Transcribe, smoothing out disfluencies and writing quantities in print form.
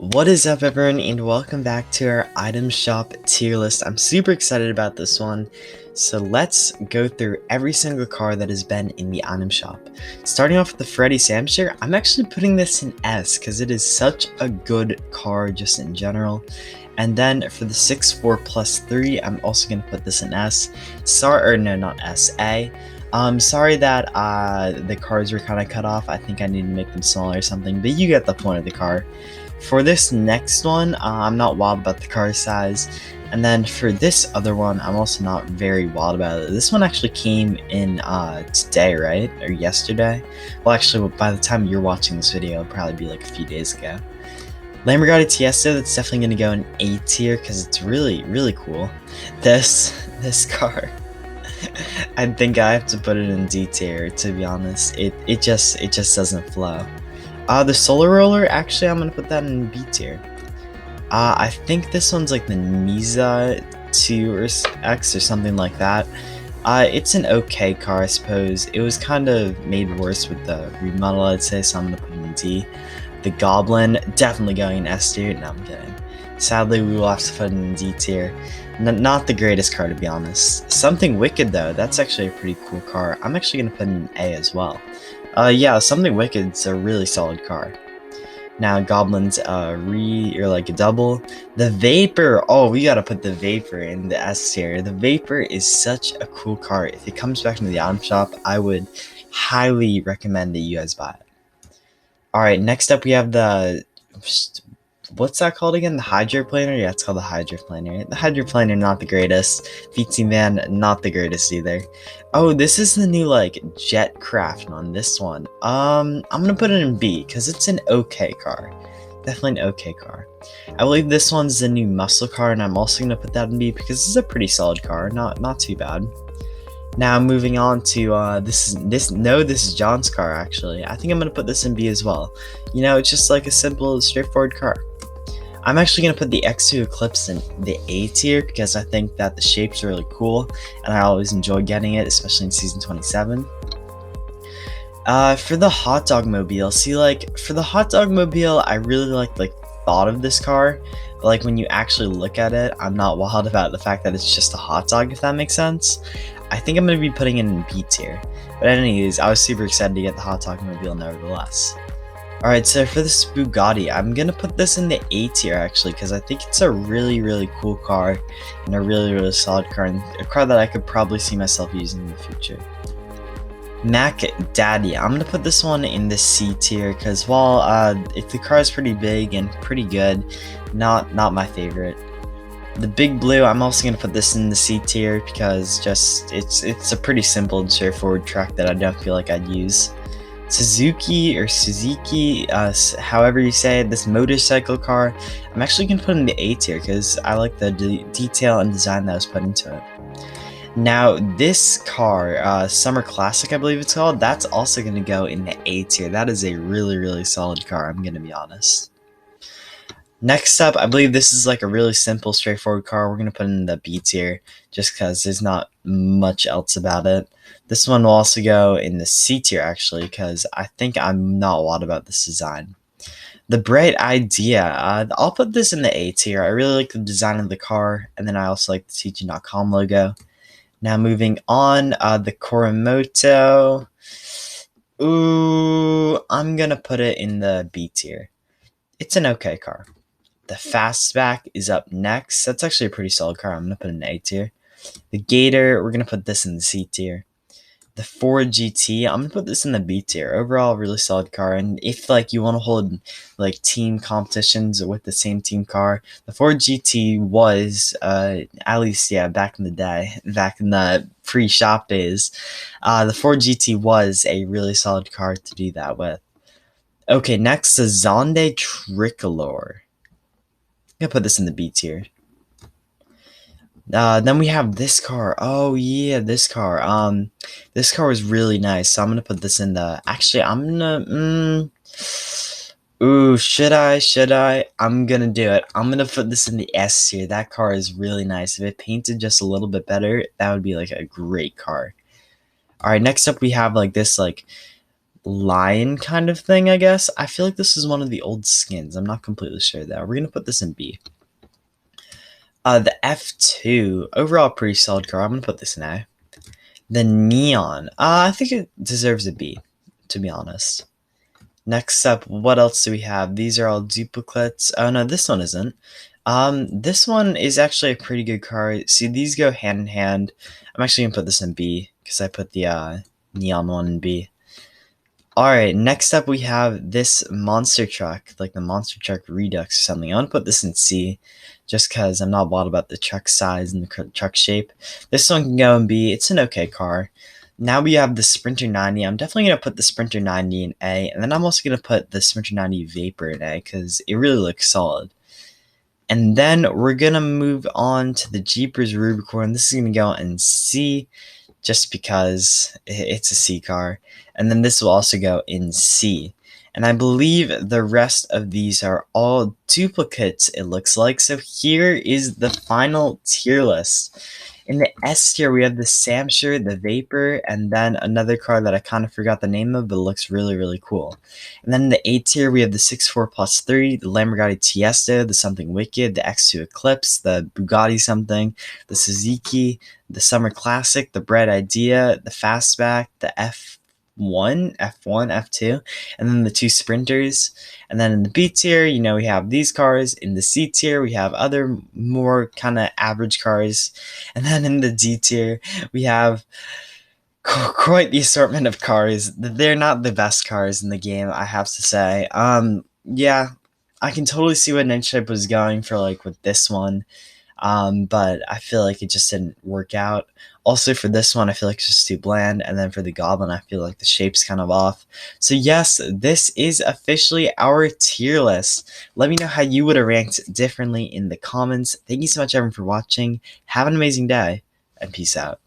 What is up, everyone, and welcome back to our item shop tier list. I'm super excited about this one, so let's go through every single car that has been in the item shop. Starting off with the Freddy Samster, I'm actually putting this in S because it is such a good car just in general. And then for the 6.4 plus 3, I'm also going to put this in S. Sorry, or no, not S, A. Sorry that the cars were kind of cut off. I think I need to make them smaller or something, but you get the point of the car. For this next one, I'm not wild about the car size. And then for this other one, I'm also not very wild about it. This one actually came in today, right? Or yesterday? Well, actually, by the time you're watching this video, it'll probably be like a few days ago. Lamborghini Tiesto, that's definitely going to go in A tier because it's really, really cool. This car, I think I have to put it in D tier, to be honest. It just doesn't flow. The Solar Roller, actually, I'm gonna put that in B tier. I think this one's like the Niza 2 or X or something like that. It's an okay car, I suppose. It was kind of made worse with the remodel, I'd say, so I'm gonna put it in D. The Goblin, definitely going in S tier. No, I'm kidding. Sadly, we will have to put it in D tier. Not the greatest car, to be honest. Something Wicked, though, that's actually a pretty cool car. I'm actually gonna put it in A as well. Yeah, Something Wicked's a really solid car. Now, Goblin's or like a double. The Vapor, oh, we gotta put the Vapor in the S tier. The Vapor is such a cool car. If it comes back into the item shop, I would highly recommend that you guys buy it. Alright, next up we have the, what's that called again? The Hydroplaner? Yeah, it's called the Hydroplaner. The Hydroplaner, not the greatest. VT Man, not the greatest either. Oh, this is the new, like, Jetcraft on this one. I'm gonna put it in B, because it's an okay car. Definitely an okay car. I believe this one's the new muscle car, and I'm also gonna put that in B, because it's a pretty solid car. Not too bad. Now, moving on to, this is John's car, actually. I think I'm gonna put this in B as well. You know, it's just like a simple, straightforward car. I'm actually going to put the X2 Eclipse in the A tier because I think that the shape's really cool and I always enjoy getting it, especially in Season 27. For the Hot Dog Mobile, for the Hot Dog Mobile, I really like thought of this car, but like when you actually look at it, I'm not wild about the fact that it's just a hot dog, if that makes sense. I think I'm going to be putting it in B tier. But anyways, I was super excited to get the Hot Dog Mobile nevertheless. Alright, so for this Bugatti, I'm gonna put this in the A tier actually, because I think it's a really, really cool car, and a really, really solid car, and a car that I could probably see myself using in the future. Mac Daddy, I'm gonna put this one in the C tier, because while if the car is pretty big and pretty good, not my favorite. The Big Blue, I'm also gonna put this in the C tier, because just it's a pretty simple and straightforward track that I don't feel like I'd use. Suzuki, however you say it, this motorcycle car, I'm actually going to put in the A tier because I like the detail and design that was put into it. Now, this car, Summer Classic, I believe it's called, that's also going to go in the A tier. That is a really, really solid car, I'm going to be honest. Next up, I believe this is like a really simple, straightforward car. We're going to put in the B tier just because there's not much else about it. This one will also go in the C tier actually because I think I'm not wild about this design. The Bright Idea, I'll put this in the A tier. I really like the design of the car, and then I also like the Teaching.com logo. Now moving on, the Koromoto. Ooh, I'm going to put it in the B tier. It's an okay car. The Fastback is up next. That's actually a pretty solid car. I'm going to put it in A tier. The Gator, we're going to put this in the C tier. The Ford GT, I'm going to put this in the B tier. Overall, really solid car. And if like you want to hold like team competitions with the same team car, the Ford GT was, at least, yeah, back in the day, back in the pre-shop days, the Ford GT was a really solid car to do that with. Okay, next, the Zonde Tricolor. I'm gonna put this in the B tier. Then we have this car. Oh yeah, this car. This car is really nice. So I'm gonna put this in the. Actually, I'm gonna. Ooh, should I? I'm gonna do it. I'm gonna put this in the S tier. That car is really nice. If it painted just a little bit better, that would be like a great car. All right, next up we have like this lion kind of thing, I guess. I feel like this is one of the old skins. I'm not completely sure though. We're gonna put this in B. The F2, overall pretty solid car. I'm gonna put this in A. The Neon, I think it deserves a B, to be honest. Next up, what else do we have? These are all duplicates. Oh no, this one isn't. This one is actually a pretty good car. See, these go hand in hand. I'm actually gonna put this in B because I put the Neon one in B. Alright, next up we have this monster truck, like the monster truck Redux or something. I want to put this in C, just because I'm not wild about the truck size and the truck shape. This one can go in B. It's an okay car. Now we have the Sprinter 90. I'm definitely going to put the Sprinter 90 in A, and then I'm also going to put the Sprinter 90 Vapor in A, because it really looks solid. And then we're going to move on to the Jeepers Rubicon. This is going to go in C, just because it's a C car. And then this will also go in C. And I believe the rest of these are all duplicates, it looks like. So here is the final tier list. In the S tier, we have the Samsher, the Vapor, and then another car that I kind of forgot the name of, but looks really, really cool. And then in the A tier, we have the 64 Plus 30, the Lamborghini Tiesto, the Something Wicked, the X2 Eclipse, the Bugatti Something, the Suzuki, the Summer Classic, the Bright Idea, the Fastback, the F1, F2, and then the two Sprinters. And then in the B tier, we have these cars. In the C tier, we have other more kind of average cars. And then in the D tier, we have quite the assortment of cars. They're not the best cars in the game, I have to say. Yeah, I can totally see what Nitro Type was going for, like, with this one. But I feel like it just didn't work out. Also for this one, I feel like it's just too bland. And then for the Goblin, I feel like the shape's kind of off. So yes, this is officially our tier list. Let me know how you would have ranked differently in the comments. Thank you so much, everyone, for watching. Have an amazing day, and peace out.